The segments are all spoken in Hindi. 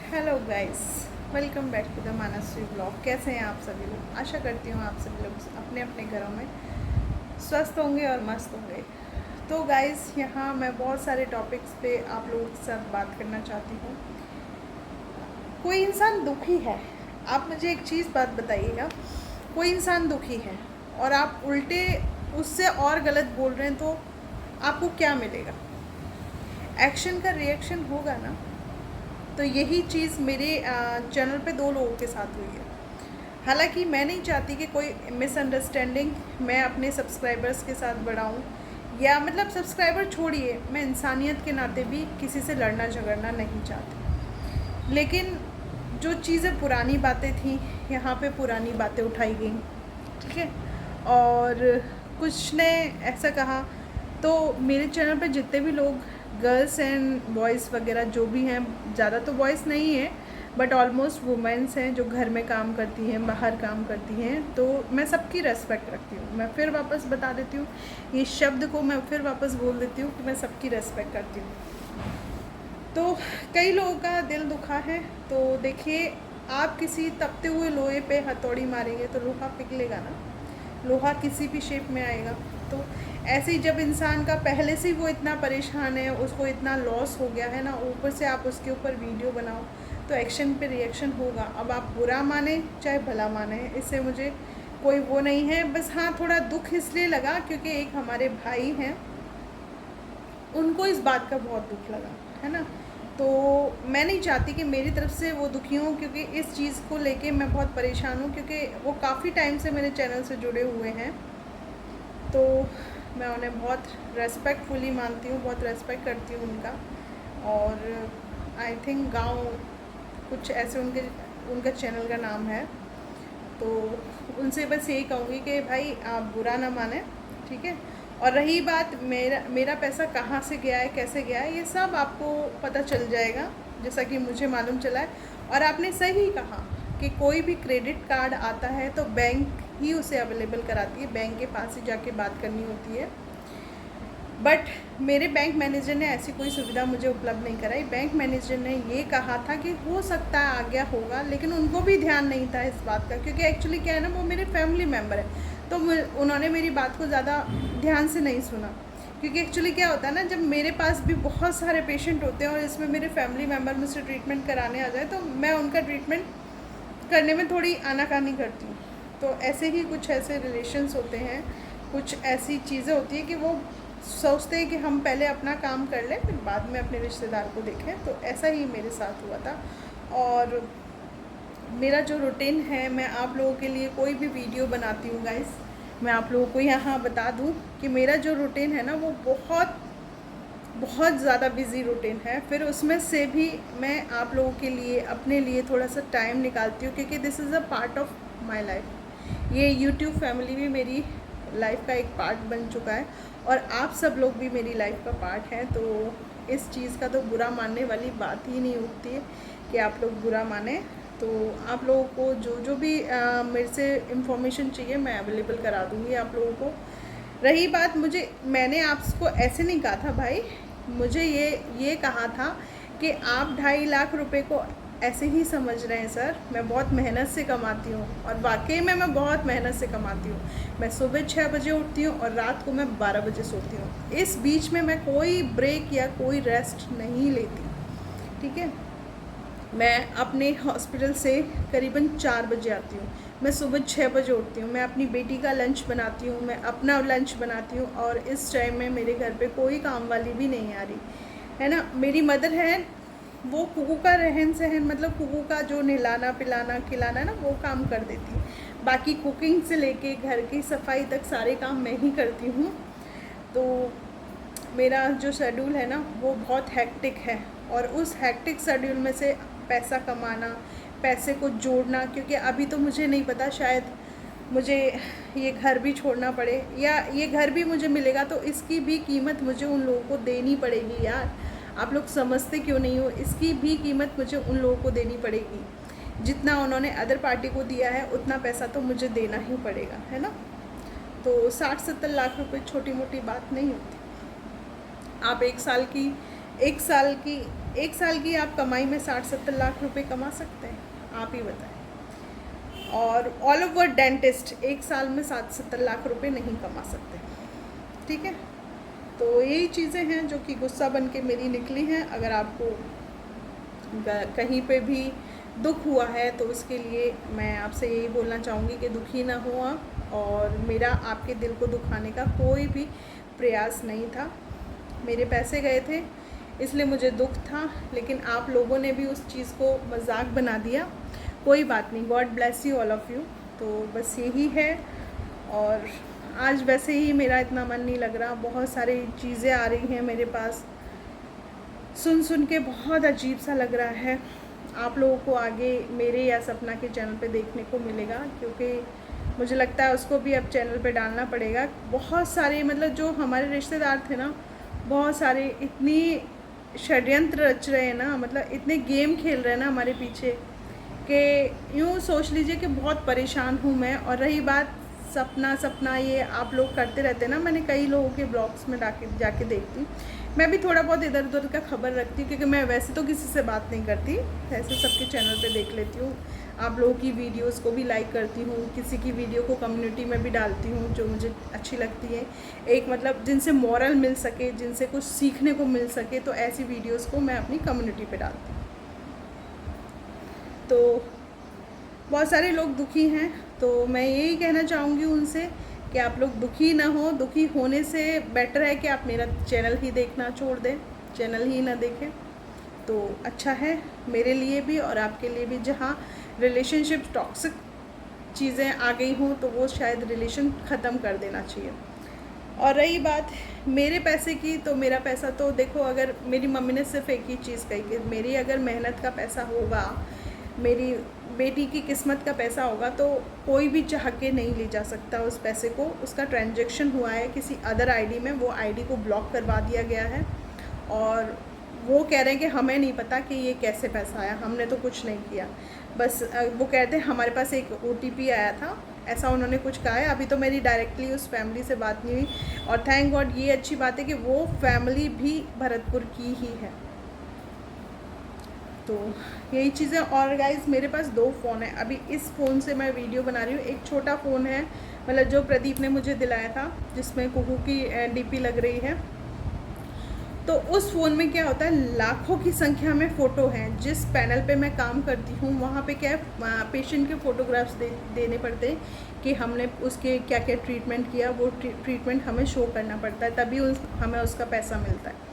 Hello guys, welcome back to the Manasvi blog. कैसे हैं आप सभी लोग? आशा करती हूँ आप सभी लोग अपने अपने घरों में स्वस्थ होंगे और मस्त होंगे। तो गाइस, यहाँ मैं बहुत सारे टॉपिक्स पे आप लोगों के साथ बात करना चाहती हूँ। कोई इंसान दुखी है, आप मुझे एक चीज़ बात बताइएगा। कोई इंसान दुखी है और आप उल्टे उससे और गलत बोल रहे हैं, तो आपको क्या मिलेगा? एक्शन का रिएक्शन होगा ना। तो यही चीज़ मेरे चैनल पे दो लोगों के साथ हुई है। हालांकि मैं नहीं चाहती कि कोई मिसअंडरस्टैंडिंग मैं अपने सब्सक्राइबर्स के साथ बढ़ाऊँ, या मतलब सब्सक्राइबर छोड़िए, मैं इंसानियत के नाते भी किसी से लड़ना झगड़ना नहीं चाहती। लेकिन जो चीज़ें पुरानी बातें थी, यहाँ पे पुरानी बातें उठाई गई, ठीक है। और कुछ ने ऐसा कहा, तो मेरे चैनल पे जितने भी लोग गर्ल्स एंड बॉयज़ वगैरह जो भी हैं, ज़्यादा तो बॉयज़ नहीं है बट ऑलमोस्ट वुमेंस हैं जो घर में काम करती हैं, बाहर काम करती हैं, तो मैं सबकी रेस्पेक्ट रखती हूँ। मैं फिर वापस बता देती हूँ, ये शब्द को मैं फिर वापस बोल देती हूँ कि मैं सबकी रेस्पेक्ट करती हूँ। तो कई लोगों का दिल दुखा है। तो देखिए, आप किसी तपते हुए लोहे पे हथौड़ी मारेंगे तो लोहा पिघलेगा ना, लोहा किसी भी शेप में आएगा। तो ऐसे ही जब इंसान का पहले से ही वो इतना परेशान है, उसको इतना लॉस हो गया है ना, ऊपर से आप उसके ऊपर वीडियो बनाओ, तो एक्शन पे रिएक्शन होगा। अब आप बुरा माने चाहे भला माने, इससे मुझे कोई वो नहीं है। बस हाँ, थोड़ा दुख इसलिए लगा क्योंकि एक हमारे भाई हैं, उनको इस बात का बहुत दुख लगा है ना। तो मैं नहीं चाहती कि मेरी तरफ से वो दुखी हों, क्योंकि इस चीज़ को लेके मैं बहुत परेशान हूँ, क्योंकि वो काफ़ी टाइम से मेरे चैनल से जुड़े हुए हैं। तो मैं उन्हें बहुत रेस्पेक्टफुली मानती हूँ, बहुत रेस्पेक्ट करती हूँ उनका। और आई थिंक गांव कुछ ऐसे उनके उनका चैनल का नाम है। तो उनसे बस यही कहूँगी कि भाई आप बुरा ना माने, ठीक है। और रही बात मेरा मेरा पैसा कहाँ से गया है, कैसे गया है, ये सब आपको पता चल जाएगा, जैसा कि मुझे मालूम चला है। और आपने सही कहा कि कोई भी क्रेडिट कार्ड आता है तो बैंक ही उसे अवेलेबल कराती है, बैंक के पास ही जाके बात करनी होती है। बट मेरे बैंक मैनेजर ने ऐसी कोई सुविधा मुझे उपलब्ध नहीं कराई। बैंक मैनेजर ने ये कहा था कि हो सकता है आ गया होगा, लेकिन उनको भी ध्यान नहीं था इस बात का, क्योंकि एक्चुअली क्या है ना, वो मेरे फैमिली मेम्बर है। तो उन्होंने मेरी बात को ज़्यादा ध्यान से नहीं सुना, क्योंकि एक्चुअली क्या होता है ना, जब मेरे पास भी बहुत सारे पेशेंट होते हैं और इसमें मेरे फैमिली मेम्बर मुझसे ट्रीटमेंट कराने आ जाए, तो मैं उनका ट्रीटमेंट करने में थोड़ी आनाकानी करती हूँ। तो ऐसे ही कुछ ऐसे रिलेशंस होते हैं, कुछ ऐसी चीज़ें होती हैं कि वो सोचते हैं कि हम पहले अपना काम कर लें, फिर बाद में अपने रिश्तेदार को देखें। तो ऐसा ही मेरे साथ हुआ था। और मेरा जो रूटीन है, मैं आप लोगों के लिए कोई भी वीडियो बनाती हूँ गाइस, मैं आप लोगों को यहाँ बता दूँ कि मेरा जो रूटीन है ना, वो बहुत बहुत ज़्यादा बिज़ी रूटीन है। फिर उसमें से भी मैं आप लोगों के लिए, अपने लिए थोड़ा सा टाइम निकालती हूँ, क्योंकि this is a part of my life. ये यूट्यूब फैमिली भी मेरी लाइफ का एक पार्ट बन चुका है, और आप सब लोग भी मेरी लाइफ का पार्ट हैं। तो इस चीज़ का तो बुरा मानने वाली बात ही नहीं उठती है कि आप लोग बुरा माने। तो आप लोगों को जो जो भी मेरे से इंफॉर्मेशन चाहिए, मैं अवेलेबल करा दूँगी आप लोगों को। रही बात, मैंने आपको ऐसे नहीं कहा था भाई, मुझे ये कहा था कि आप 2.5 लाख रुपए को ऐसे ही समझ रहे हैं सर। मैं बहुत मेहनत से कमाती हूँ, और वाकई में मैं बहुत मेहनत से कमाती हूँ। मैं सुबह 6 बजे उठती हूँ और रात को मैं 12 बजे सोती हूँ। इस बीच में मैं कोई ब्रेक या कोई रेस्ट नहीं लेती, ठीक है। मैं अपने हॉस्पिटल से करीबन 4 बजे आती हूँ। मैं सुबह 6 बजे उठती हूँ। मैं अपनी बेटी का लंच बनाती हूँ, मैं अपना लंच बनाती हूँ, और इस टाइम में मेरे घर पे कोई काम वाली भी नहीं आ रही है ना। मेरी मदर है, वो कुकू का रहन सहन, मतलब कुकू का जो नहलाना पिलाना खिलाना है ना, वो काम कर देती है। बाकी कुकिंग से लेके घर की सफाई तक सारे काम मैं ही करती हूँ। तो मेरा जो शेड्यूल है ना, वो बहुत हेक्टिक है। और उस हेक्टिक शेड्यूल में से पैसा कमाना, पैसे को जोड़ना, क्योंकि अभी तो मुझे नहीं पता, शायद मुझे ये घर भी छोड़ना पड़े, या ये घर भी मुझे मिलेगा तो इसकी भी कीमत मुझे उन लोगों को देनी पड़ेगी यार। आप लोग समझते क्यों नहीं हो? इसकी भी कीमत मुझे उन लोगों को देनी पड़ेगी। जितना उन्होंने अदर पार्टी को दिया है, उतना पैसा तो मुझे देना ही पड़ेगा, है ना। तो 60-70 लाख रुपए छोटी मोटी बात नहीं होती। आप 1 साल की एक साल की आप कमाई में 60-70 लाख रुपए कमा सकते हैं? आप ही बताएं। और ऑल ओवर डेंटिस्ट एक साल में 60-70 लाख रुपए नहीं कमा सकते, ठीक है। तो यही चीज़ें हैं जो कि गुस्सा बन के मेरी निकली हैं। अगर आपको कहीं पे भी दुख हुआ है तो उसके लिए मैं आपसे यही बोलना चाहूँगी कि दुखी ना हो आप, और मेरा आपके दिल को दुखाने का कोई भी प्रयास नहीं था। मेरे पैसे गए थे इसलिए मुझे दुख था, लेकिन आप लोगों ने भी उस चीज़ को मजाक बना दिया। कोई बात नहीं, God bless you all of you. तो बस यही है। और आज वैसे ही मेरा इतना मन नहीं लग रहा, बहुत सारी चीज़ें आ रही हैं मेरे पास, सुन के बहुत अजीब सा लग रहा है। आप लोगों को आगे मेरे या सपना के चैनल पे देखने को मिलेगा, क्योंकि मुझे लगता है उसको भी अब चैनल पे डालना पड़ेगा। बहुत सारे मतलब जो हमारे रिश्तेदार थे ना, बहुत सारे इतनी षड्यंत्र रच रहे हैं ना, मतलब इतने गेम खेल रहे हैं ना हमारे पीछे, कि यूँ सोच लीजिए कि बहुत परेशान हूँ मैं। और रही बात सपना ये आप लोग करते रहते हैं ना, मैंने कई लोगों के ब्लॉग्स में जाके देखती हूँ। मैं भी थोड़ा बहुत इधर उधर का खबर रखती हूँ, क्योंकि मैं वैसे तो किसी से बात नहीं करती, ऐसे सबके चैनल पे देख लेती हूँ। आप लोगों की वीडियोस को भी लाइक करती हूँ, किसी की वीडियो को कम्युनिटी में भी डालती हूँ जो मुझे अच्छी लगती है, एक मतलब जिनसे मॉरल मिल सके, जिनसे कुछ सीखने को मिल सके, तो ऐसी वीडियोज़ को मैं अपनी कम्युनिटी पर डालती हूँ। तो बहुत सारे लोग दुखी हैं, तो मैं यही कहना चाहूँगी उनसे कि आप लोग दुखी ना हो। दुखी होने से बेटर है कि आप मेरा चैनल ही देखना छोड़ दें, चैनल ही ना देखें, तो अच्छा है मेरे लिए भी और आपके लिए भी। जहाँ रिलेशनशिप टॉक्सिक चीज़ें आ गई हों तो वो शायद रिलेशन ख़त्म कर देना चाहिए। और रही बात मेरे पैसे की, तो मेरा पैसा तो देखो, अगर मेरी मम्मी ने सिर्फ एक ही चीज़ कही कि मेरी अगर मेहनत का पैसा होगा, मेरी बेटी की किस्मत का पैसा होगा, तो कोई भी चाह के नहीं ले जा सकता उस पैसे को। उसका ट्रांजैक्शन हुआ है किसी अदर आईडी में, वो आईडी को ब्लॉक करवा दिया गया है, और वो कह रहे हैं कि हमें नहीं पता कि ये कैसे पैसा आया, हमने तो कुछ नहीं किया। बस वो कहते हैं हमारे पास एक OTP आया था, ऐसा उन्होंने कुछ कहा है। अभी तो मेरी डायरेक्टली उस फैमिली से बात नहीं हुई, और थैंक गॉड ये अच्छी बात है कि वो फैमिली भी भरतपुर की ही है। तो यही चीज़ें। और गाइज़ मेरे पास 2 फ़ोन है, अभी इस फ़ोन से मैं वीडियो बना रही हूँ। एक छोटा फ़ोन है, मतलब जो प्रदीप ने मुझे दिलाया था, जिसमें कुकू की DP लग रही है। तो उस फ़ोन में क्या होता है, लाखों की संख्या में फ़ोटो हैं। जिस पैनल पे मैं काम करती हूँ वहाँ पे क्या है, पेशेंट के फ़ोटोग्राफ्स देने पड़ते हैं कि हमने उसके क्या क्या ट्रीटमेंट किया, वो ट्रीटमेंट हमें शो करना पड़ता है, तभी हमें उसका पैसा मिलता है।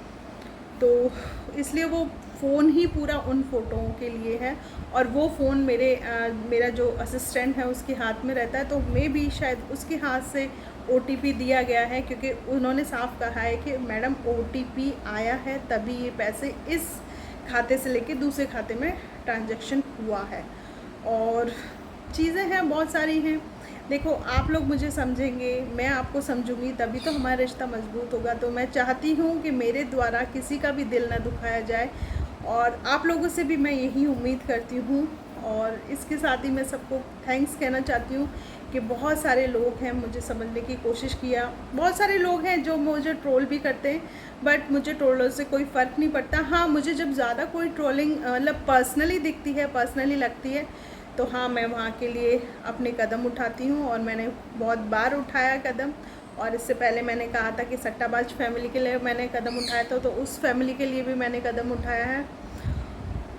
तो इसलिए वो फ़ोन ही पूरा उन फ़ोटोओं के लिए है, और वो फ़ोन मेरा जो असिस्टेंट है उसके हाथ में रहता है। तो मैं भी शायद उसके हाथ से OTP दिया गया है, क्योंकि उन्होंने साफ कहा है कि मैडम OTP आया है तभी ये पैसे इस खाते से लेके दूसरे खाते में ट्रांजैक्शन हुआ है। और चीज़ें हैं बहुत सारी हैं। देखो आप लोग मुझे समझेंगे, मैं आपको समझूंगी, तभी तो हमारा रिश्ता मजबूत होगा। तो मैं चाहती हूँ कि मेरे द्वारा किसी का भी दिल ना दुखाया जाए, और आप लोगों से भी मैं यही उम्मीद करती हूँ। और इसके साथ ही मैं सबको थैंक्स कहना चाहती हूँ कि बहुत सारे लोग हैं मुझे समझने की कोशिश किया। बहुत सारे लोग हैं जो मुझे ट्रोल भी करते हैं, बट मुझे ट्रोलों से कोई फ़र्क नहीं पड़ता। हाँ, मुझे जब ज़्यादा कोई ट्रोलिंग मतलब पर्सनली दिखती है, पर्सनली लगती है, तो हाँ मैं वहाँ के लिए अपने कदम उठाती हूँ, और मैंने बहुत बार उठाया कदम। और इससे पहले मैंने कहा था कि सट्टाबाज फैमिली के लिए मैंने कदम उठाया था, तो उस फैमिली के लिए भी मैंने कदम उठाया है।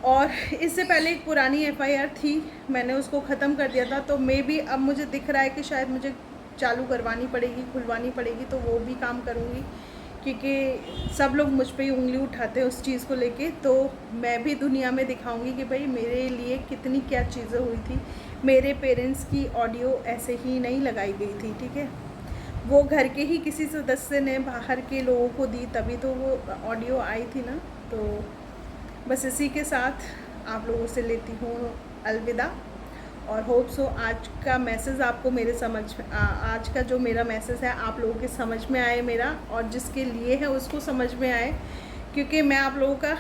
और इससे पहले एक पुरानी FIR थी, मैंने उसको ख़त्म कर दिया था। तो भी अब मुझे दिख रहा है कि शायद मुझे चालू करवानी पड़ेगी, खुलवानी पड़ेगी, तो वो भी काम करूँगी, क्योंकि सब लोग मुझ पे ही उंगली उठाते हैं उस चीज़ को लेके। तो मैं भी दुनिया में दिखाऊंगी कि भाई मेरे लिए कितनी क्या चीज़ें हुई थी। मेरे पेरेंट्स की ऑडियो ऐसे ही नहीं लगाई गई थी, ठीक है, वो घर के ही किसी सदस्य ने बाहर के लोगों को दी, तभी तो वो ऑडियो आई थी ना। तो बस इसी के साथ आप लोगों से लेती हूँ अलविदा, और होप सो आज का मैसेज आपको मेरे आज का जो मेरा मैसेज है आप लोगों के समझ में आए मेरा, और जिसके लिए है उसको समझ में आए। क्योंकि मैं आप लोगों का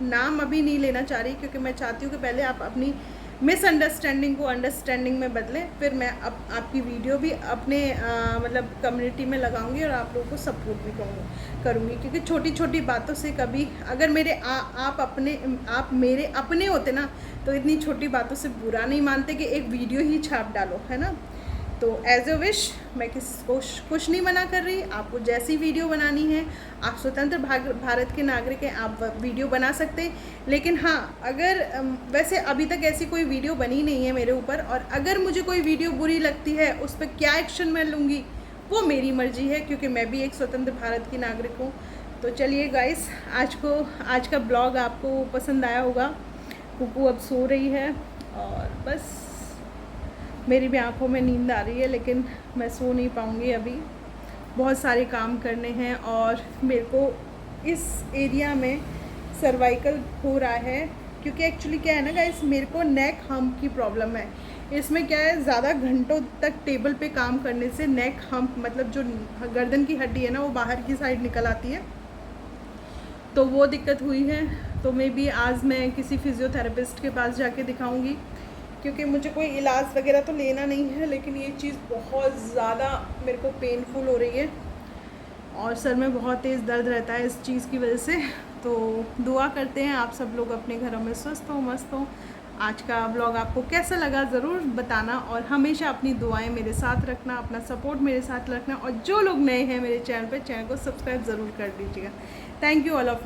नाम अभी नहीं लेना चाह रही, क्योंकि मैं चाहती हूँ कि पहले आप अपनी मिसअंडरस्टैंडिंग को अंडरस्टैंडिंग में बदले, फिर मैं आपकी वीडियो भी अपने मतलब कम्युनिटी में लगाऊंगी और आप लोगों को सपोर्ट भी करूँगी, क्योंकि छोटी छोटी बातों से कभी अगर आप मेरे अपने होते ना, तो इतनी छोटी बातों से बुरा नहीं मानते कि एक वीडियो ही छाप डालो, है ना। तो एज अ विश, मैं किसी को कुछ नहीं मना कर रही, आपको जैसी वीडियो बनानी है, आप स्वतंत्र भारत के नागरिक हैं, आप वीडियो बना सकते हैं। लेकिन हाँ, अगर वैसे अभी तक ऐसी कोई वीडियो बनी नहीं है मेरे ऊपर, और अगर मुझे कोई वीडियो बुरी लगती है, उस पर क्या एक्शन मैं लूँगी वो मेरी मर्जी है, क्योंकि मैं भी एक स्वतंत्र भारत की नागरिक हूँ। तो चलिए गाइस, आज का ब्लॉग आपको पसंद आया होगा। कुकू अब सो रही है और बस मेरी भी आंखों में नींद आ रही है, लेकिन मैं सो नहीं पाऊँगी अभी, बहुत सारे काम करने हैं। और मेरे को इस एरिया में सर्वाइकल हो रहा है, क्योंकि एक्चुअली क्या है ना गाइस, मेरे को नेक हम्प की प्रॉब्लम है। इसमें क्या है, ज़्यादा घंटों तक टेबल पे काम करने से नेक हम्प, मतलब जो गर्दन की हड्डी है ना, वो बाहर की साइड निकल आती है, तो वो दिक्कत हुई है। तो मे बी आज मैं किसी फिज़ियोथेरेपिस्ट के पास जाके दिखाऊंगी, क्योंकि मुझे कोई इलाज वगैरह तो लेना नहीं है, लेकिन ये चीज़ बहुत ज़्यादा मेरे को पेनफुल हो रही है और सर में बहुत तेज़ दर्द रहता है इस चीज़ की वजह से। तो दुआ करते हैं आप सब लोग अपने घरों में स्वस्थ हो, मस्त हो। आज का ब्लॉग आपको कैसा लगा ज़रूर बताना, और हमेशा अपनी दुआएं मेरे साथ रखना, अपना सपोर्ट मेरे साथ रखना, और जो लोग नए हैं मेरे चैनल को सब्सक्राइब ज़रूर कर दीजिएगा। Thank you all of.